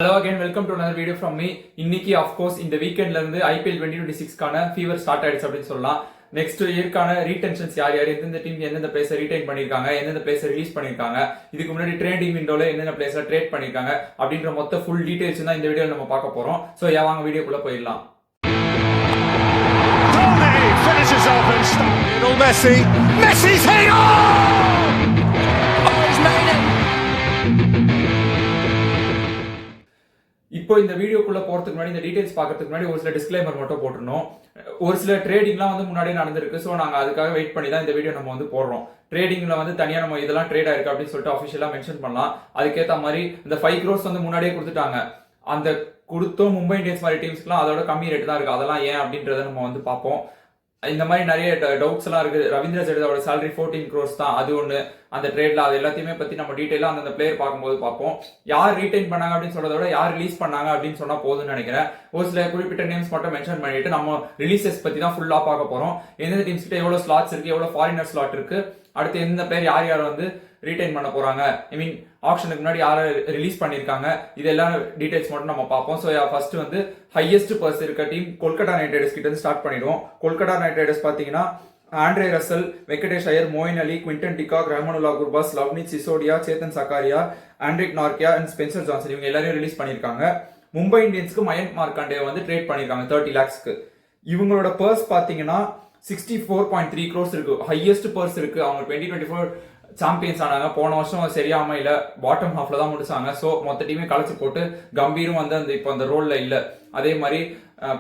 Hello again, welcome to another video from me. இன்னைக்கு of course இந்த வீக்கெண்ட்ல இருந்து IPL 2026 கான ஃபீவர் ஸ்டார்ட் ஆயிடுச்சு அப்படினு சொல்லலாம். நெக்ஸ்ட் இயர்க்கான ரீடென்ஷன்ஸ் யார் எந்தெந்த டீம் எந்தெந்த பிளேயர்ஸ் ரீடைன் பண்ணிருக்காங்க, எந்தெந்த பிளேயர்ஸ் ரிலீஸ் பண்ணிருக்காங்க, இதுக்கு முன்னாடி ட்ரேடிங் விண்டோல எந்தெந்த பிளேயர்ஸ் ட்ரேட் பண்ணிருக்காங்க அப்படின்ற மொத்த ஃபுல் டீடைல்ஸ் தான் இந்த வீடியோல நம்ம பார்க்க போறோம். சோ வாங்க வீடியோக்குள்ள போயிடலாம். Finishes off and Lionel Messi. Messi's hit! Oh, he's made it! இப்போ இந்த வீடியோக்குள்ள போறதுக்கு முன்னாடி இந்த டீடைல்ஸ் பார்க்கிறதுக்கு முன்னாடி ஒரு சில டிஸ்க்ளைமர் மட்டும் போட்டுறணும். ஒரு சில ட்ரேடிங்லாம் வந்து முன்னாடியே நடந்திருக்கு. ஸோ நாங்கள் அதுக்காக வெயிட் பண்ணி தான் இந்த வீடியோ நம்ம வந்து போடுறோம். ட்ரேடிங்ல வந்து தனியாக நம்ம இதெல்லாம் ட்ரேட் ஆயிருக்கு அப்படின்னு சொல்லிட்டு அஃபிஷியலாக மென்ஷன் பண்ணலாம். அதுக்கேற்ற மாதிரி இந்த 5 crores வந்து முன்னாடியே கொடுத்துட்டாங்க. அந்த கொடுத்தோம் மும்பை இந்தியன்ஸ் மாதிரி டீம்ஸ்க்குலாம் அதோட கம்மி ரேட் தான் இருக்கு. அதெல்லாம் ஏன் அப்படின்றத நம்ம வந்து பார்ப்போம். இந்த மாதிரி நிறைய டவுட்ஸ் எல்லாம் இருக்கு. ரவீந்திர ஜடேஜாவோட salary 14 crores தான், அது ஒண்ணு. அந்த ட்ரேட்ல அது எல்லாத்தையுமே பத்தி நம்ம டீடைலா அந்த பிளேயர் பார்க்கும்போது பார்ப்போம். யார் ரீடைன் பண்ணாங்க அப்படின்னு சொல்றத விட யார் ரிலீஸ் பண்ணாங்க அப்படின்னு சொன்னா போதும்னு நினைக்கிறேன். ஒரு சில குறிப்பிட்ட நேம்ஸ் மட்டும் மென்ஷன் பண்ணிட்டு நம்ம ரிலீசஸ் பத்தி தான் ஃபுல்லா பார்க்க போறோம். எந்தெந்த டீம்ஸ் கிட்ட எவ்வளவு ஸ்லாட்ஸ் இருக்கு, எவ்வளவு ஃபாரினர் ஸ்லாட் இருக்கு, அடுத்து எந்த பிளேயர் யார் யார் வந்து ரீடைன் பண்ண போறாங்க, ஐ மீன் ஆப்ஷனுக்கு முன்னாடி யாரை ரிலீஸ் பண்ணிருக்காங்க, இதெல்லாம் டீடைல்ஸ் மட்டும் நம்ம பார்ப்போம். ஸோ ஃபர்ஸ்ட் வந்து ஹையஸ்ட் பர்ஸ் இருக்க டீம் கொல்கத்தா நைட் ரைடர்ஸ் கிட்ட இருந்து ஸ்டார்ட் பண்ணிடுவோம். கொல்கத்தா நைட் ரைடர்ஸ் பாத்தீங்கன்னா Andre Russell, Venkatesh Iyer, Moeen Ali, Quinton de Kock, Rahmanullah Gurbaz, Luvnith Sisodia, Chetan Sakariya, Anrich Nortje and Spencer Johnson இவங்க எல்லாரையும் ரிலீஸ் பண்ணிருக்காங்க. மும்பை இந்தியன்ஸ்க்கு மயங்க் மார்க்கண்டே வந்து ட்ரேட் பண்ணிருக்காங்க 30 lakhsக்கு. இவங்களோட பர்ஸ் பாத்தீங்கன்னா 64.3 crores இருக்கு. ஹையஸ்ட் பர்ஸ் இருக்கு. அவங்க 2024 சாம்பியன்ஸ் ஆனாங்க. போன வருஷம் சரியாம இல்ல, பாட்டம் ஹாஃப்ல தான் முடிச்சாங்க. சோ மொத்த டீமே கலைச்சு போட்டு கம்பீரும் வந்து அந்த இப்போ அந்த ரோல்ல இல்ல. அதே மாதிரி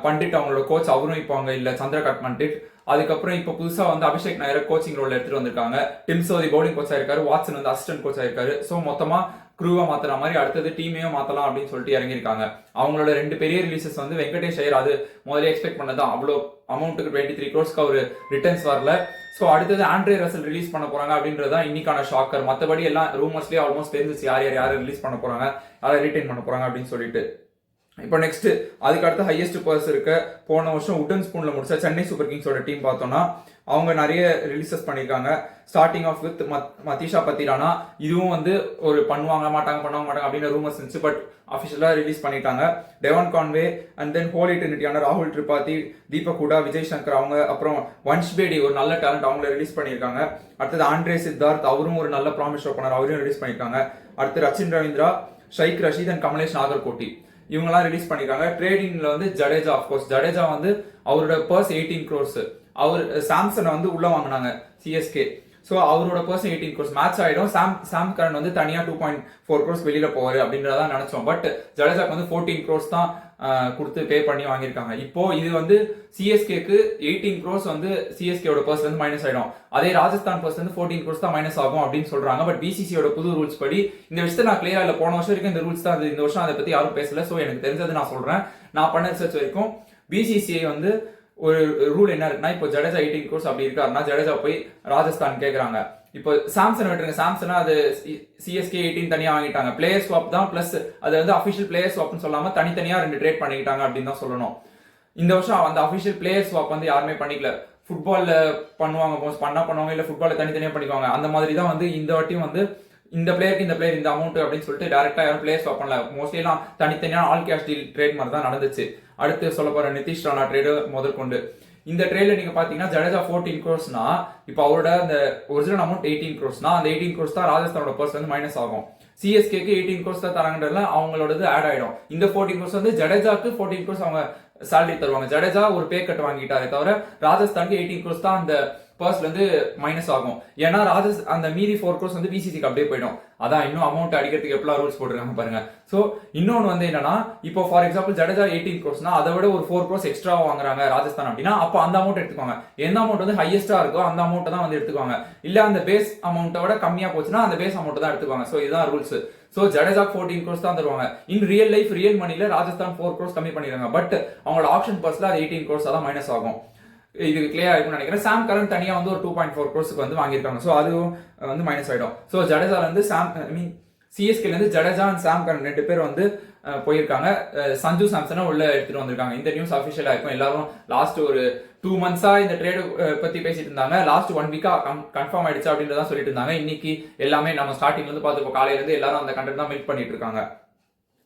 பண்டிட் அவங்களோட கோச் அவரும் இப்போ அங்க இல்ல, சந்திரகாந்த் பண்டிட். அதுக்கப்புறம் இப்ப புதுசா வந்து அபிஷேக் நாயர் கோச்சிங் ரோல் எடுத்துட்டு வந்திருக்காங்க. டிம் சோதி பவுலிங் கோச் ஆயிருக்காரு, வாட்சன் வந்து அசிஸ்டன்ட் கோச் ஆயிருக்காரு. சோ மொத்தமா க்ரூவா மாத்துற மாதிரி அடுத்தது டீமையும் மாத்தலாம் அப்படின்னு சொல்லிட்டு இறங்கியிருக்காங்க. அவங்களோட 2 பெரிய ரிலீசஸ் வந்து வெங்கடேஷ் ஐயர், அது முதல்ல எக்ஸ்பெக்ட் பண்ணதான். அவ்வளோ அமௌண்ட்டுக்கு 23 crores ஒரு ரிட்டர்ன்ஸ் வரல. ஸோ அடுத்தது ஆண்ட்ரே ரசல் ரிலீஸ் பண்ண போறாங்க அப்படின்றதான் இன்னைக்கான ஷாக்கர். மற்றபடி எல்லாம் ரூமர்ஸ்லேயே ஆல்மோஸ்ட் தெரிஞ்சிச்சு யார் ரிலீஸ் பண்ண போறாங்க, யாரை ரீடைன் பண்ண போறாங்க அப்படின்னு சொல்லிட்டு. இப்போ நெக்ஸ்ட் அதுக்கு அடுத்து ஹையஸ்ட் பர்ஸ் இருக்க போன வருஷம் உட்டன் ஸ்பூன்ல முடிச்ச சென்னை சூப்பர் கிங்ஸோட டீம் பார்த்தோம்னா அவங்க நிறைய ரிலீசஸ் பண்ணிருக்காங்க. Starting off with Matheesha Pathirana, இதுவும் வந்து ஒரு பண்ணுவாங்க மாட்டாங்க அப்படின்னு ரூமர்ஸ் இருந்துச்சு. பட் அஃபிஷியலா ரிலீஸ் பண்ணிட்டாங்க. Devon Conway and then holy ட்ரினிட்டியான ராகுல் திரிபாதி, தீபக் ஹூடா, விஜய் சங்கர் அவங்க, அப்புறம் வன்ஷ் பேடி ஒரு நல்ல டேலண்ட் அவங்கள ரிலீஸ் பண்ணியிருக்காங்க. அடுத்தது ஆண்ட்ரே சித்தார்த், அவரும் ஒரு நல்ல ப்ராமிஸ் ஷோ பண்ணார், அவரையும் ரிலீஸ் பண்ணியிருக்காங்க. அடுத்து ரச்சின் ரவீந்திரா, ஷைக் ரஷீத் அண்ட் கமலேஷ் நாகர்கோட்டி இவங்கெல்லாம் ரிலீஸ் பண்ணிருக்காங்க. ட்ரேடிங்ல வந்து ஜடேஜா, ஆஃப்கோர்ஸ் ஜடேஜா வந்து அவரோட பர்ஸ் 18 crores. அவர் சாம்சனை வந்து உள்ள வாங்கினாங்க சிஎஸ்கே. ஸோ அவரோட பர்ஸ் 18 crores மேட்ச் ஆயிடும். சாம் கரன் வந்து தனியா 2.4 crores வெளியில போவாரு அப்படின்றதான் நினைச்சோம். பட் ஜடேஜாக்கு வந்து 14 crores தான் கொடுத்து பே பண்ணி வாங்கியிருக்காங்க. இப்போ இது வந்து சிஎஸ்கேக்கு 18 crores வந்து சிஎஸ்கேவோட பர்ஸ் வந்து மைனஸ் ஆயிடும். அதே ராஜஸ்தான் பர்ஸ் வந்து 14 crores தான் மைனஸ் ஆகும் அப்படின்னு சொல்றாங்க. பட் பிசிசியோட புது ரூல்ஸ் படி இந்த விஷயத்த நான் கிளியரா இல்ல, போன வருஷம் வரைக்கும் இந்த ரூல்ஸ் தான், இந்த வருஷம் அதை பத்தி யாரும் பேசல. ஸோ எனக்கு தெரிஞ்சது நான் சொல்றேன். நான் பண்ண ரிசர்ச் வரைக்கும் பிசிசிஐ வந்து ஒரு ரூல் என்ன இருக்குன்னா, இப்போ ஜடேஜா 18 crores அப்படி இருக்காருன்னா ஜடேஜா போய் ராஜஸ்தான் கேட்கறாங்க. இப்போ சாம்சன் விட்டுருங்க, சாம்சனா அது சிஎஸ்கே 18 தனியா வாங்கிட்டாங்க. பிளேயர் ஸ்வாப் தான், பிளஸ் அது வந்து அபிஷியல் பிளேயர் ஸ்வாப்னு சொல்லாம தனித்தனியா 2 ட்ரேட் பண்ணிக்கிட்டாங்க அப்படின்னு தான் சொல்லணும். இந்த வருஷம் அந்த அபிஷியல் பிளேயர் ஸ்வாப் வந்து யாருமே பண்ணிக்கல. ஃபுட்பால்ல பண்ணுவாங்க, பண்ணுவாங்க, இல்ல ஃபுட்பால்ல தனித்தனியா பண்ணிக்குவாங்க. அந்த மாதிரி தான் வந்து இந்த வாட்டியும் வந்து இந்த பிளேயருக்கு இந்த பிளேயர் இந்த அமௌண்ட் அப்படின்னு சொல்லிட்டு டேரக்டா யாரும் பிளேயர் ஸ்வாப் பண்ணல. மோஸ்ட்லி எல்லாம் தனித்தனியான ஆல் கேஷ் டீல் ட்ரேட் மாதிரி தான் நடந்துச்சு. அடுத்து சொல்ல போற நிதிஷ் ராணா ட்ரேடு முதற்கொண்டு இந்த ட்ரேட்ல நீங்க பாத்தீங்கன்னா ஜடேஜா 14 crores-னா இப்போ அவரோட அந்த ஒரிஜினல் அமௌண்ட் 18 crores-னா அந்த 18 crores தான் ராஜஸ்தானோட பர்ஸ் வந்து மைனஸ் ஆகும். சிஎஸ்கேக்கு 18 crores தான் தராங்கன்றதுல அவங்களோடது ஆட் ஆயிடும். இந்த 14 crores வந்து ஜடேஜாக்கு 14 crores அவங்க சேலரி தருவாங்க. ஜடேஜா ஒரு பே கட் வாங்கிட்டாரே தவிர ராஜஸ்தானுக்கு 18 crores தான் அந்த பர்ஸ்ல இருந்து மைனஸ் ஆகும். ஏன்னா அந்த மீதி 4 crores வந்து பிசிசிக்கு அப்படியே போயிடும். அதான் இன்னும் அமௌண்ட் அடிக்கிறதுக்கு எப்பலாம் ரூல்ஸ் போட்டுருக்காங்க பாருங்க. சோ இன்னொன்னு வந்து என்னன்னா, இப்போ ஃபார் எக்ஸாம்பிள் ஜடேஜா 18 crores-னா அதை விட ஒரு 4 crores எக்ஸ்ட்ரா வாங்குறாங்க ராஜஸ்தான் அப்படின்னா அப்ப அந்த அமௌண்ட் எடுத்துக்குவாங்க. எந்த அமௌண்ட் வந்து ஹையஸ்டா இருக்கோ அந்த அமௌண்ட் தான் வந்து எடுத்துக்குவாங்க. இல்ல அந்த பேஸ் அமௌண்ட்டை விட கம்மியா போச்சுன்னா அந்த பேஸ் அமௌண்ட் தான் எடுத்துக்குவாங்க. சோ இதுதான் ரூல்ஸ். சோ ஜடேஜா 14 crores தான் தருவாங்க. இன் ரியல் லைஃப் ரியல் மணில ராஜஸ்தான் 4 crores கம்மி பண்ணிடுறாங்க. பட் அவங்களோட ஆப்ஷன் பர்ஸ்ல அது 18 crores தான் மைனஸ் ஆகும். இது கிளியர் ஆயிருக்கும்னு நினைக்கிறேன். சாம் கரன் தனியா வந்து ஒரு 2.4 crores-க்கு வந்து வாங்கியிருக்காங்க. சோ அதுவும் வந்து மைனஸ் ஆயிடும். சோ ஜடேஜால இருந்து சிஎஸ்கேல இருந்து ஜடேஜா அண்ட் சாம் கரன் 2 பேர் வந்து போயிருக்காங்க. சஞ்சு சாம்சனை உள்ள எடுத்துட்டு வந்திருக்காங்க. இந்த நியூஸ் அபிஷியலா இருக்கும். எல்லாரும் லாஸ்ட் ஒரு 2 months-ஆ இந்த ட்ரேடு பத்தி பேசிட்டு இருந்தாங்க. லாஸ்ட் 1 week-ஆ கன்ஃபார்ம் ஆயிடுச்சு அப்படின்றத சொல்லிட்டு இருந்தாங்க. இன்னைக்கு எல்லாமே நம்ம ஸ்டார்டிங்ல இருந்து பார்த்துப்போம். காலையில இருந்து எல்லாரும் அந்த கண்டென்ட் தான் மீட் பண்ணிட்டு இருக்காங்க.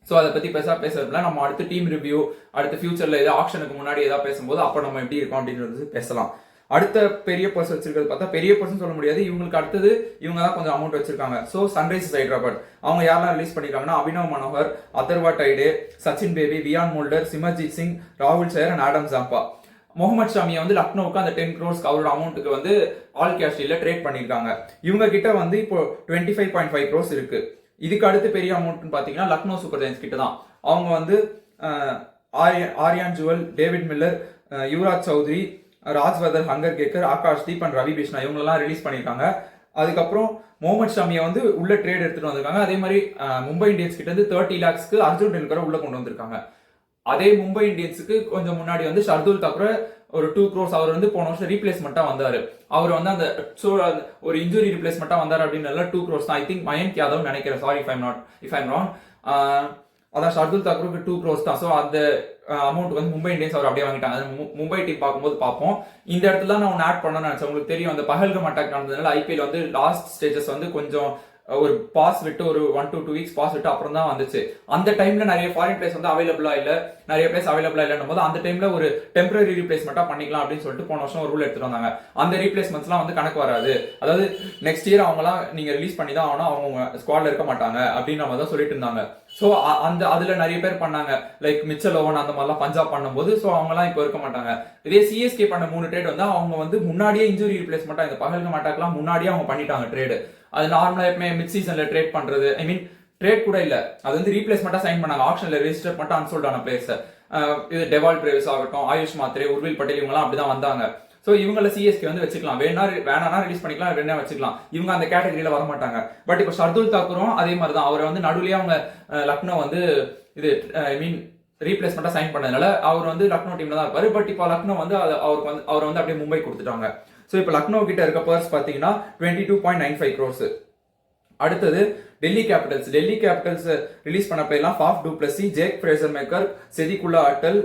ஸோ அதை பத்தி பேசுறதுல நம்ம அடுத்த டீம் ரிவ்யூ, அடுத்த ஃபியூச்சர்ல ஏதாவது ஆக்ஷனுக்கு முன்னாடி ஏதாவது பேசும்போது அப்போ நம்ம எப்படி இருக்கோம் அப்படின்றது பேசலாம். அடுத்த பெரிய பர்ஸ் வச்சிருக்கிறது பார்த்தா பெரிய பர்சன் சொல்ல முடியாது, இவங்களுக்கு அடுத்தது இவங்க தான் கொஞ்சம் அமௌண்ட் வச்சிருக்காங்க. ஸோ சன்ரைசர்ஸ் ஹைதராபாத் அவங்க யாரெல்லாம் ரிலீஸ் பண்ணிருக்காங்கன்னா அபினவ் மனோகர், அதர்வா டைடே, சச்சின் பேபி, வியான் மோல்டர், சிமர்ஜித் சிங், ராகுல் சயர் அண்ட் ஆடம் ஜாம்பா. முகமது ஷாமியை வந்து லக்னோவுக்கு அந்த 10 crores அவரோட அமௌண்ட்டுக்கு வந்து ஆல் கேஷ் டீல்ல ட்ரேட் பண்ணிருக்காங்க. இவங்க கிட்ட வந்து இப்போ 25.5 crores இருக்கு. இதுக்கு அடுத்து பெரிய அமௌண்ட் பாத்தீங்கன்னா லக்னோ சூப்பர் ஜெயின்ஸ் கிட்ட தான். அவங்க வந்து Aryan Juyal, David Miller, Yuvraj Chaudhary, Rajvardhan Hangargekar, Akash Deep and Ravi Bishnoi இவங்களெல்லாம் ரிலீஸ் பண்ணியிருக்காங்க. அதுக்கப்புறம் முகமது ஷாமியை வந்து உள்ள ட்ரேட் எடுத்துட்டு வந்திருக்காங்க. அதே மாதிரி மும்பை இந்தியன்ஸ் கிட்ட இருந்து 30 lakhsக்கு அர்ஜுன் டெண்டுல்கரை உள்ள கொண்டு வந்திருக்காங்க. அதே மும்பை இந்தியன்ஸுக்கு கொஞ்சம் முன்னாடி வந்து ஷர்துல் தாக்கூர் ஒரு 2 crores அவர் வந்து போன வருஷம் ரீப்ளேஸ்மெண்டா வந்தாரு. அவர் வந்து அந்த ஒரு இன்ஜுரி ரீப்ளேஸ்மெண்டா வந்தாரு அப்படின்னு 2 crores தான். ஐ திங்க் மயங்க் யாதவ் நினைக்கிறேன், சாரி இஃப் ஐம் ராங். அதான் ஷர்துல் தாக்கூருக்கு 2 crores தான். ஸோ அந்த அமௌண்ட் வந்து மும்பை இந்தியன்ஸ் அவர் அப்படியே வாங்கிட்டாங்க. மும்பை டீம் பார்க்கும்போது பார்ப்போம். இந்த இடத்துல நான் ஒன்று ஆட் பண்ணணும்னு நினைச்சேன். உங்களுக்கு தெரியும் அந்த பஹல்கம் அட்டாக் நடந்ததுனால ஐபிஎல் வந்து லாஸ்ட் ஸ்டேஜஸ் வந்து கொஞ்சம் ஒரு பாஸ் விட்டு ஒரு 1 to 2 weeks பாஸ் விட்டு அப்புறம் தான் வந்துச்சு. அந்த டைம்ல நிறைய ஃபாரின் பிளேஸ் வந்து அவைலபிளா இல்ல, நிறைய பிளேஸ் அவைலபிளா இல்லைன்னும் போது அந்த டைம்ல ஒரு டெம்பரரி ரீப்ளேஸ்மெண்டா பண்ணிக்கலாம் அப்படின்னு சொல்லிட்டு போன வருஷம் ஒரு ரூல் எடுத்துட்டு வந்தாங்க. அந்த ரீப்ளேஸ்மெண்ட்ஸ்லாம் வந்து கணக்கு வராது. அதாவது நெக்ஸ்ட் இயர் அவங்கலாம் நீங்க ரிலீஸ் பண்ணி தான் ஆகணும், அவங்க ஸ்குவாட்ல இருக்க மாட்டாங்க அப்படின்னு நம்ம தான் சொல்லிட்டு இருந்தாங்க. ஸோ அதுல நிறைய பேர் பண்ணாங்க, லைக் மிச்சல் ஓவன் அந்த மாதிரிலாம் பஞ்சாப் பண்ணும்போது. ஸோ அவங்கலாம் இப்போ இருக்க மாட்டாங்க. இதே சிஎஸ்கே பண்ண 3 ட்ரேட் வந்து அவங்க வந்து முன்னாடியே இன்ஜுரி ரீப்ளேஸ்மெண்டா இந்த பஹல்கம் அட்டாக்லாம் முன்னாடியே அவங்க பண்ணிட்டாங்க ட்ரேடு. அது நார்மலா எப்பவுமே மிட் சீசன்ல ட்ரேட் பண்றது, ஐ மீன் ட்ரேட் கூட இல்ல, அது வந்து ரீப்ளேஸ்மெண்டா சைன் பண்ணாங்க. ஆப்ஷன்ல ரெஜிஸ்டர் பண்ணிட்டு அன்சோல்ட் ஆன பிளேயர்ஸ், இது டெவால் பிரேவிஸ் ஆகட்டும், ஆயுஷ் மாத்ரே, உர்வில் பட்டேல் இவங்கலாம் அப்படிதான் வந்தாங்க. ஸோ இவங்கள சிஎஸ்கே வந்து வச்சுக்கலாம், வேணானா ரிலீஸ் பண்ணிக்கலாம், வேணா வச்சுக்கலாம். இவங்க அந்த கேட்டகரியில வர மாட்டாங்க. பட் இப்போ ஷர்துல் தாக்கூரும் அதே மாதிரி தான். அவரை வந்து நடுவுலயே அவங்க லக்னோ வந்து இது ஐ மீன் ரீப்ளேஸ்மெண்டா சைன் பண்ணதுனால அவர் வந்து லக்னோ டீம்ல தான் இருப்பாரு. பட் இப்போ லக்னோ வந்து அவர் வந்து அப்படியே மும்பை கொடுத்துட்டாங்க. ஸோ இப்போ லக்னோ கிட்ட இருக்க பர்ஸ் பார்த்தீங்கன்னா 22.95 crores. அடுத்தது டெல்லி கேபிட்டல்ஸ் ரிலீஸ் பண்ண பிளேயர்லாம் Faf du Plessis, Jake Fraser McGurk, Sediqullah Atal,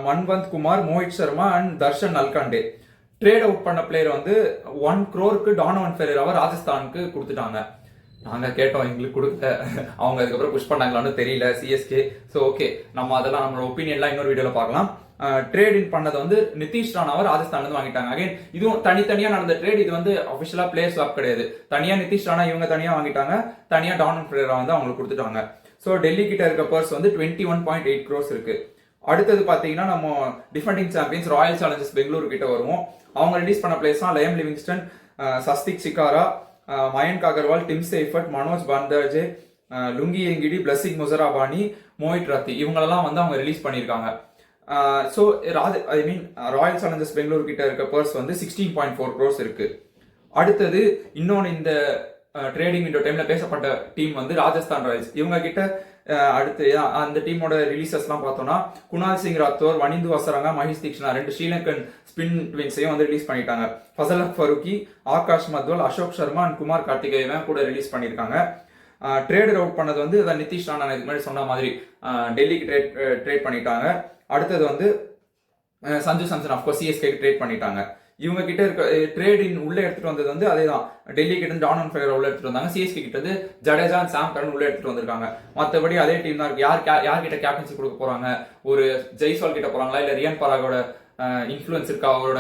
Manvanth Kumar, Mohit Sharma and Darshan Nalkande. Trade out பண்ண பிளேயர் வந்து 1 crore டானோவன் ஃபெரேராவை ராஜஸ்தானுக்கு கொடுத்துட்டாங்க. நாங்க கேட்டோம், எங்களுக்கு கொடுக்க, அவங்க அதுக்கப்புறம் புஷ் பண்ணாங்களான்னு தெரியல சிஎஸ்கே. ஸோ ஓகே, நம்ம அதெல்லாம் நம்மளோட ஒப்பீனியன்லாம் இன்னொரு வீடியோல பார்க்கலாம். ட்ரேட் இன் பண்ணது வந்து நிதிஷ் ராணாவை ராஜஸ்தான்ல இருந்து வாங்கிட்டாங்க. அகைன் இதுவும் தனித்தனியா நடந்த ட்ரேட். இது வந்து அபிஷியலா பிளேயர் ஸ்வாப் கிடையாது. தனியா நிதிஷ் ராணா இவங்க தனியா வாங்கிட்டாங்க, தனியா டானன் ஃபெரேரா வந்து அவங்களுக்கு கொடுத்துட்டாங்க. ஸோ டெல்லி கிட்ட இருக்க பர்ஸ் வந்து 21.8 crores இருக்கு. அடுத்தது பாத்தீங்கன்னா நம்ம defending champions Royal Challengers Bengaluru கிட்ட வருவோம். அவங்க ரிலீஸ் பண்ண players Liam Livingstone, Swastik Chikara, Mayank Agarwal, Tim Seifert, Manoj Bhandage, Lungi Ngidi, Blessing Muzarabani, Mohit Rathee இவங்களெல்லாம் வந்து அவங்க ரிலீஸ் பண்ணியிருக்காங்க. So I mean Royal Challengers Bangalore கிட்ட இருக்க பர்ஸ் வந்து 16.4 crores இருக்கு. அடுத்தது இன்னொன்று இந்த ட்ரேடிங் விண்டோ டைம்ல பேசப்பட்ட டீம் வந்து ராஜஸ்தான் ராயல்ஸ். இவங்க கிட்ட அடுத்து அந்த டீமோட ரிலீசஸ்லாம் பார்த்தோம்னா குணால் சிங் ராத்தோர், வனிந்து வசரங்கா, மஹேஷ் தீக்ஷனா 2 ஸ்ரீலங்கன் ஸ்பின் ட்வின்ஸையும் வந்து ரிலீஸ் பண்ணிட்டாங்க. ஃபசல் ஃபருக்கி, ஆகாஷ் மத்வல், அசோக் சர்மா அண்ட் குமார் கார்த்திகேயன் கூட ரிலீஸ் பண்ணியிருக்காங்க. ட்ரேட் அவுட் பண்ணது வந்து நிதிஷ் ராணா இதுக்கு முன்னாடி சொன்ன மாதிரி டெல்லிக்கு ட்ரேட் பண்ணிட்டாங்க. அடுத்தது வந்து சஞ்சு சாம்சன் ஆஃப்கோர்ஸ் சிஎஸ்கேக்கு ட்ரேட் பண்ணிட்டாங்க. இவங்க கிட்ட இருக்க ட்ரேடின் உள்ள எடுத்துட்டு வந்தது வந்து அதேதான். டெல்லி கிட்ட இருந்து டானன் ஃபெரேரா உள்ள எடுத்துட்டு வந்தாங்க. சிஎஸ்கே கிட்ட இருந்து ஜடேஜா அண்ட் சாம் கரன் உள்ள எடுத்துட்டு வந்திருக்காங்க. மற்றபடி அதே டீம் தான் இருக்கு. யார் கிட்ட கேப்டன்சி கொடுக்க போறாங்க, ஒரு ஜெய்ஸ்வால் கிட்ட போறாங்களா, இல்ல ரியான் பராகோட இன்ஃபுளுன்ஸ் இருக்கா, அவரோட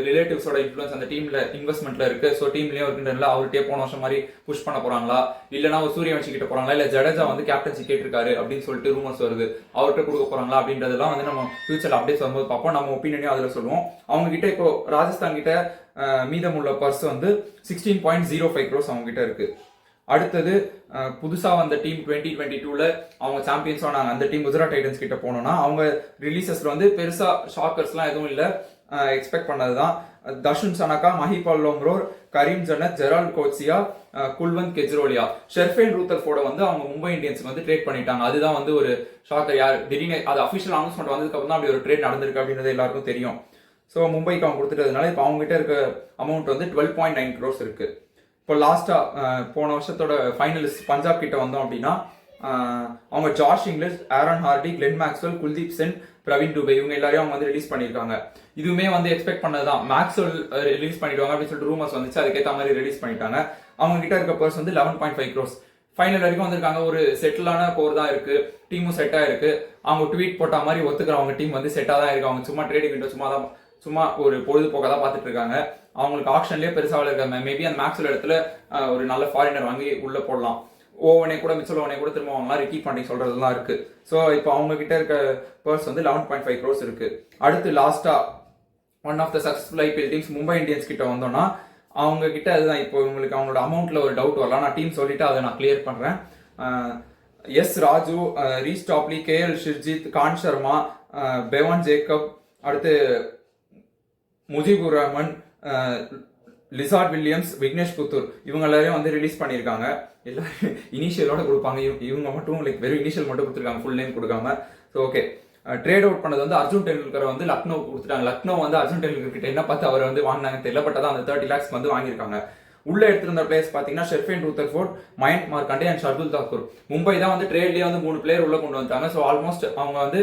ரிலேட்டிவ்ஸோட இன்ஃபுளுன்ஸ் அந்த டீம்ல இன்வெஸ்ட்மெண்ட்ல இருக்கு. ஸோ டீம்லயே இருக்குன்றதுல அவர்கிட்டயே போன வருஷம் மாதிரி புஷ் பண்ண போறாங்களா, இல்லைன்னா ஒரு சூரியவன்ஷி கிட்ட போறாங்களா, இல்ல ஜடேஜா வந்து கேப்டன்சி கேட்டிருக்காரு அப்படின்னு சொல்லிட்டு ரூமர்ஸ் வருது, அவர்கிட்ட கொடுக்க போறாங்களா அப்படின்றதெல்லாம் வந்து நம்ம ஃபியூச்சர்ல அப்டேட்ஸ் வரும்போது பார்ப்போம். நம்ம ஒப்பீனியனையும் அதுல சொல்லுவோம். அவங்க கிட்ட இப்போ ராஜஸ்தான் கிட்ட மீதமுள்ள பர்ஸ் வந்து 16.05 crores அவங்க கிட்ட இருக்கு. அடுத்தது புதுசா வந்த டீம் 2022ல அவங்க சாம்பியன்ஸ் ஆனாங்க. அந்த டீம் குஜராத் டைட்டன்ஸ் கிட்ட போனோம்னா அவங்க ரிலீசஸ்ல வந்து பெருசா ஷாக்கர்ஸ்லாம் எதுவும் இல்லை, எக்ஸ்பெக்ட் பண்ணதுதான். தர்ஷன் சனகா, மஹிபால் லோம்ரோர், கரீம் ஜனத், ஜெரால்ட் கோட்சியா, குல்வந்த் கெஜ்ரோலியா, ஷெர்ஃபேன் ரூத்தர்ஃபோர்ட வந்து அவங்க மும்பை இந்தியன்ஸ் வந்து ட்ரேட் பண்ணிட்டாங்க. அதுதான் வந்து ஒரு ஷாக்கர். யார் திடீர்னு அது அஃபிஷியல் அனௌன்ஸ்மெண்ட் வந்ததுக்கு அப்புறம் தான் அப்படி ஒரு ட்ரேட் நடந்திருக்கு அப்படின்றது எல்லாருக்கும் தெரியும். ஸோ மும்பைக்கு அவங்க கொடுத்துட்டதுனால இப்போ அவங்க கிட்ட இருக்க அமௌண்ட் வந்து 12.9 crores இருக்கு. இப்போ லாஸ்டா போன வருஷத்தோட ஃபைனலிஸ்ட் பஞ்சாப் கிட்ட வந்தோம் அப்படின்னா அவங்க Josh Inglis, Aaron Hardie, Glenn Maxwell, Kuldeep Sen, Praveen Dubey இவங்க எல்லாரையும் அவங்க வந்து ரிலீஸ் பண்ணியிருக்காங்க. இதுவுமே வந்து எக்ஸ்பெக்ட் பண்ணதுதான். மேக்ஸ்வெல் ரிலீஸ் பண்ணிடுவாங்க அப்படின்னு சொல்லிட்டு ரூமர்ஸ் வந்துச்சு, அதுக்கேற்ற மாதிரி ரிலீஸ் பண்ணிட்டாங்க. அவங்க கிட்ட இருக்க பர்ஸ் வந்து 11.5 crores. ஃபைனல் வரைக்கும் வந்திருக்காங்க. ஒரு செட்டிலான கோர் தான் இருக்கு, டீமும் செட்டா இருக்கு. அவங்க ட்வீட் போட்ட மாதிரி ஒத்துக்கிற அவங்க டீம் வந்து செட்டா தான் இருக்கு. அவங்க சும்மா ட்ரேடிங் விண்டோ சும்மா ஒரு பொழுதுபோக்கா தான் பார்த்துட்டு இருக்காங்க. அவங்களுக்கு ஆப்ஷன்லயே பெருசாக இருக்காங்க. மேபி அந்த மேக்ஸ்வெல் இடத்துல ஒரு நல்ல ஃபாரினர் வாங்கி உள்ள போடலாம். ஓவனே கூட மிச்சல் ஓவனே கூட திரும்ப வாங்கலாம், ரிக்கி பாண்டிங் சொல்றதுலாம் இருக்கு. ஸோ இப்போ அவங்க கிட்ட இருக்க பர்ஸ் வந்து 11.5 crores இருக்கு. அடுத்து லாஸ்டா one of the successful IPL teams Mumbai Indians கிட்ட வந்தோம்னா அவங்க கிட்ட அதுதான் இப்போ உங்களுக்கு அவங்களோட அமௌண்ட்ல ஒரு டவுட் வரலாம். நான் டீம் சொல்லிட்டு அதை நான் கிளியர் பண்றேன். S Raju, Reece Topley, KL Shrijith, Karn Sharma, Bevon Jacobs, அடுத்து முஜிபுர் ரஹ்மான், லிசார்ட் வில்லியம்ஸ், விக்னேஷ் புத்தூர் இவங்க எல்லாரையும் வந்து ரிலீஸ் பண்ணியிருக்காங்க. எல்லாரும் இனிஷியலோட கொடுப்பாங்க. இவங்க மட்டும் லைக் வெறும் இனிஷியல் மட்டும் கொடுத்துருக்காங்க, ஃபுல் நேம் கொடுக்காம. ஸோ ஓகே, ட்ரேட் அவுட் பண்ணது வந்து அர்ஜுன் டெண்டுல்கரை வந்து லக்னோ கொடுத்துட்டாங்க. லக்னோ வந்து அர்ஜுன் டெண்டுல்கர் கிட்ட என்ன பார்த்து அவர் வந்து வாங்கினாங்க தெரியல, பட் அதான் அந்த 30 lakhs வந்து வாங்கியிருக்காங்க. உள்ள எடுத்திருந்த பிளேயர்ஸ் பாத்தீங்கன்னா Sherfane Rutherford, Mayank Markande and Shardul Thakur. Mumbai தான் வந்து ட்ரேட்லயே வந்து 3 பிளேயர் உள்ள கொண்டு வந்தாங்க. ஸோ ஆல்மோஸ்ட் அவங்க வந்து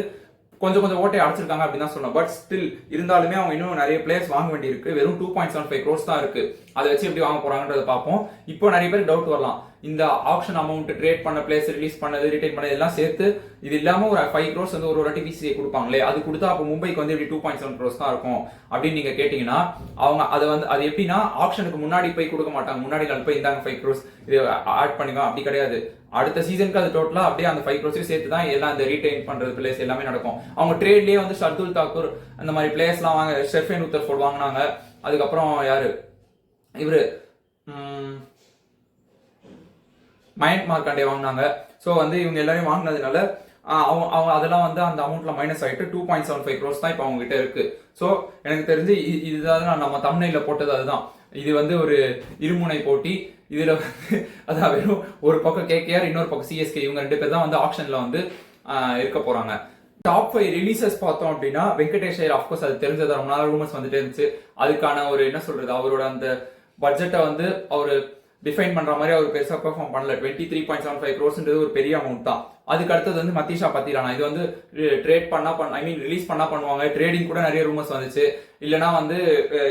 கொஞ்சம் ஓட்டை அடிச்சிருக்காங்க அப்படின்னு தான் சொல்லணும். பட் ஸ்டில் இருந்தாலுமே அவங்க இன்னும் நிறைய பிளேயர்ஸ் வாங்க வேண்டி இருக்கு. வெறும் 2.75 crores தான் இருக்கு. அதை வச்சு எப்படி வாங்க போறாங்கன்றத பார்ப்போம். இப்போ நிறைய பேர் டவுட் வரலாம், இந்த ஆப்ஷன் அமௌண்ட், ட்ரேட் பண்ண பிளேயர்ஸ், ரிலீஸ் பண்ணது, ரிட்டைன் பண்ணது எல்லாம் சேர்த்து இது இல்லாம ஒரு 5 crores வந்து ஒரு வாட்டி பிசிஐ கொடுப்பாங்களே, அது கொடுத்தா அப்போ மும்பைக்கு வந்து எப்படி 2.7 crores தான் இருக்கும் அப்படின்னு நீங்க கேட்டீங்கன்னா, அவங்க அதை வந்து அது எப்படின்னா ஆப்ஷனுக்கு முன்னாடி போய் கொடுக்க மாட்டாங்க. முன்னாடி நாள் போய் இந்தாங்க 5 crores இது ஆட் பண்ணிக்கோ, அப்படி கிடையாது. அடுத்த சீசனுக்கு அது டோட்டலா அப்படியே அந்த 5 crores சேர்த்து தான் எல்லாம் இந்த ரீடைன் பண்றது பிளேயர்ஸ் எல்லாமே நடக்கும். அவங்க ட்ரேட்லயே வந்து ஷர்துல் தாக்கூர் அந்த மாதிரி பிளேயர்ஸ் எல்லாம் வாங்க, ஷெர்ஃபேன் ரூதர்ஃபோர்ட் வாங்கினாங்க. அதுக்கப்புறம் யாரு இவரு மயங்க் மார்க்கண்டே வாங்கினாங்க. ஸோ வந்து இவங்க எல்லாரையும் வாங்கினதுனால அவங்க அதெல்லாம் வந்து அந்த அமௌண்ட்ல மைனஸ் ஆயிட்டு 2.75 crores தான் இப்போ அவங்க கிட்ட இருக்கு. ஸோ எனக்கு தெரிஞ்சு இதுதான் நம்ம தம்ப்நெயில்ல போட்டது. அதுதான் இது வந்து ஒரு இருமுனை போட்டி. இதுல வந்து அதான் வெறும் ஒரு பக்கம் கேகேஆர், இன்னொரு பக்கம் சிஎஸ்கே, இவங்க 2 பேர் தான் வந்து ஆப்ஷன்ல வந்து இருக்க போறாங்க. டாப் 5 ரிலீசஸ் பார்த்தோம் அப்படின்னா வெங்கடேஷ் ஐயர், ஆஃப்கோர்ஸ் அது தெரிஞ்சது, ரொம்ப நாள் ரூமர்ஸ் வந்துட்டே இருந்துச்சு. அதுக்கான ஒரு என்ன சொல்றது, அவரோட அந்த பட்ஜெட்டை வந்து அவரு டிஃபைன் பண்ற மாதிரி அவர் பெருசா பெர்ஃபார்ம் பண்ணல. 23.75 crores ஒரு பெரிய அமௌண்ட் தான். அதுக்கு அடுத்தது வந்து மத்தீஷா பத்திரானா, இது வந்து ட்ரேட் ரிலீஸ் பண்ணுவாங்க. ட்ரேடிங் கூட நிறைய ரூமர்ஸ் வந்துச்சு. இல்லனா வந்து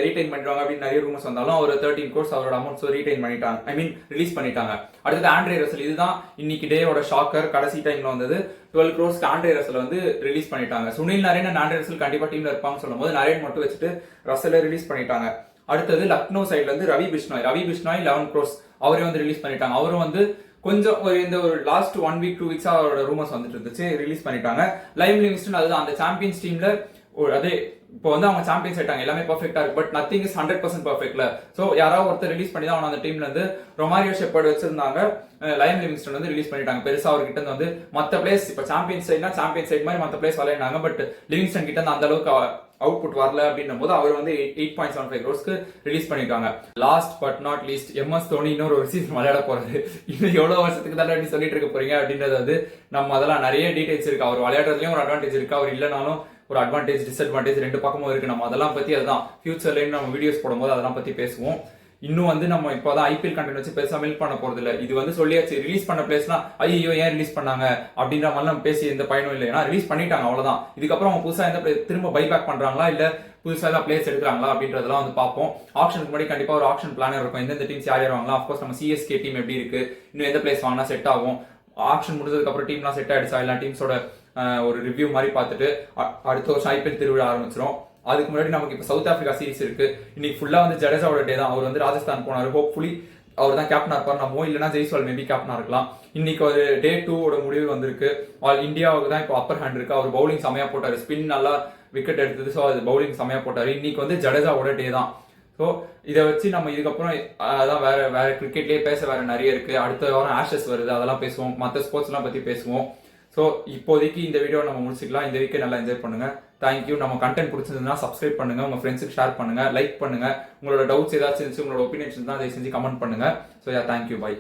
ரீடைன் பண்ணிடுவாங்க அப்படின்னு நிறைய ரூமர்ஸ் வந்தாலும் அவர் 13 crores அவரோட அமௌண்ட்ஸ் ரீடைன் பண்ணிட்டாங்க, ரிலீஸ் பண்ணிட்டாங்க. அடுத்தது ஆண்ட்ரே ரசல், இதுதான் இன்னைக்கு டேயோட ஷாக்கர். கடைசி டைம்ல வந்தது 12 crores ஆண்ட்ரே ரசல் வந்து ரிலீஸ் பண்ணிட்டாங்க. Sunil Naren and Andre Russell கண்டிப்பா டீம்ல இருப்பாங்கன்னு சொல்லும் போது நரேன் மட்டும் வச்சுட்டு ரசலை ரிலீஸ் பண்ணிட்டாங்க. அடுத்தது லக்னோ சைட்ல இருந்து ரவி பிஷ்னாய் 11 crores அவரே வந்து ரிலீஸ் பண்ணிட்டாங்க. அவரும் வந்து கொஞ்சம் இந்த ஒரு லாஸ்ட் 1 week 2 weeks அவரோட ரூமர்ஸ் வந்துட்டு இருந்துச்சு, ரிலீஸ் பண்ணிட்டாங்க. லைம் லிவிங்ஸ்டன், அதுதான் அந்த சாம்பியன்ஸ் டீம்ல அதே இப்போ வந்து அவங்க சாம்பியன்ஸ் ஆயிட்டாங்க, எல்லாமே பர்ஃபெக்டா இருக்கு. But nothing is 100% பர்ஃபெக்ட்ல. சோ யாராவது ஒருத்தர் ரிலீஸ் பண்ணி தான் அவன் அந்த டீம்ல இருந்து ரொமாரியோ ஷெப்பர்ட் வச்சிருந்தாங்க. லைம் லிவிங்ஸ்டன் வந்து ரிலீஸ் பண்ணிட்டாங்க. பெருசா அவர்கிட்ட இருந்து வந்து மத்த பிளேஸ் இப்போ சாம்பியன் சைட்னா சாம்பியன் சைட் மாதிரி மத்த பிளேஸ் விளையாடினாங்க. பட் லிவிங்ஸ்டன் கிட்ட இருந்து அந்த அளவுக்கு அவுட்புட் வரல அப்படின்னும் போது அவர் வந்து 8.75 crores ரிலீஸ் பண்ணிருக்காங்க. Last but not least, MS Dhoni இன்னொரு ஒரு சீசன் விளையாட போறது. இன்னும் எவ்வளவு வருஷத்துக்கு தான் எப்படி சொல்லிட்டு இருக்க போறீங்க அப்படின்றது வந்து நம்ம அதெல்லாம் நிறைய டீடைல்ஸ் இருக்கு. அவர் விளையாடுறதுலயும் ஒரு அட்வான்டேஜ் இருக்கு, அவர் இல்லைனாலும் ஒரு அட்வான்டேஜ் டிஸ்அட்வான்டேஜ் 2 பக்கமும் இருக்கு. நம்ம அதெல்லாம் பத்தி அதுதான் ஃபியூச்சர்ல நம்ம வீடியோஸ் போடும்போது அதெல்லாம் பத்தி பேசுவோம். இன்னும் வந்து நம்ம இப்போதான் ஐபிஎல் கண்டென்ட் வச்சு பெருசா மில்க் பண்ண போறது இல்ல. இது வந்து சொல்லியாச்சு, ரிலீஸ் பண்ண பிளேஸ்லாம் ஐயோ ஏன் ரிலீஸ் பண்ணாங்க அப்படின்ற மாதிரி நம்ம பேசி எந்த பயனும் இல்லை. ஏன்னா ரிலீஸ் பண்ணிட்டாங்க, அவ்வளவுதான். இதுக்கப்புறம் அவங்க புதுசா எந்த திரும்ப பைபேக் பண்றாங்களா இல்ல புதுசா ஏதாவது பிளேஸ் எடுக்கிறாங்களா அப்படின்றதெல்லாம் வந்து பார்ப்போம். ஆப்ஷனுக்கு முன்னாடி கண்டிப்பா ஒரு ஆப்ஷன் பிளானர் இருக்கும், எந்தெந்த டீம்ஸ் யார் வாங்கலாம். ஆஃப்கோர்ஸ் நம்ம சிஎஸ்கே டீம் எப்படி இருக்கு, இன்னும் எந்த பிளேஸ் வாங்கினா செட் ஆகும், ஆப்ஷன் முடிஞ்சதுக்கு அப்புறம் டீம்லாம் செட் ஆயிடுச்சா, எல்லா டீம்ஸோட ஒரு ரிவ்யூ மாதிரி பார்த்துட்டு அடுத்த வருஷம் ஐபிஎல் திருவிழா ஆரம்பிச்சிடும். அதுக்கு முன்னாடி நமக்கு இப்போ சவுத் ஆப்பிரிக்கா சீரிஸ் இருக்கு. இன்னைக்கு ஃபுல்லா வந்து ஜடேஜாவோட டே தான். அவர் வந்து ராஜஸ்தான் போனாரு. ஹோப்ஃபுல்லி அவர் தான் கேப்டனா இருப்பார். நம்ம இல்லைன்னா ஜெய்ஸ்வால் மேபி கேப்டனா இருக்கலாம். இன்னைக்கு ஒரு டே 2 முடிவு வந்திருக்கு. ஆல் இந்தியாவுக்கு தான் இப்போ அப்பர் ஹேண்ட் இருக்கு. அவர் பவுலிங் செமையா போட்டாரு, ஸ்பின் நல்லா விக்கெட் எடுத்தது. ஸோ அது பவுலிங் செமையா போட்டாரு. இன்னைக்கு வந்து ஜடேஜாவோட டே தான். ஸோ இதை வச்சு நம்ம இதுக்கப்புறம் அதான் வேற கிரிக்கெட்லேயே பேச வேற நிறைய இருக்கு. அடுத்த வாரம் ஆஷஸ் வருது, அதெல்லாம் பேசுவோம். மற்ற ஸ்போர்ட்ஸ் எல்லாம் பத்தி பேசுவோம். ஸோ இப்போதைக்கு இந்த வீடியோ நம்ம முடிச்சுக்கலாம். இந்த வீக்கை நல்லா என்ஜாய் பண்ணுங்க. தேங்க்யூ. நம்ம கண்டென்ட் பிடிச்சிருந்ததுன்னா சப்ஸ்கிரைப் பண்ணுங்க, உங்க ஃப்ரெண்ட்ஸுக்கு ஷேர் பண்ணுங்க, லைக் பண்ணுங்க. உங்களோட டவுட்ஸ் ஏதாச்சும் இருந்துச்சு, உங்களோட ஒப்பீனியன்ஸ் தான் அதை செஞ்சு கமெண்ட் பண்ணுங்க. So thank you, by.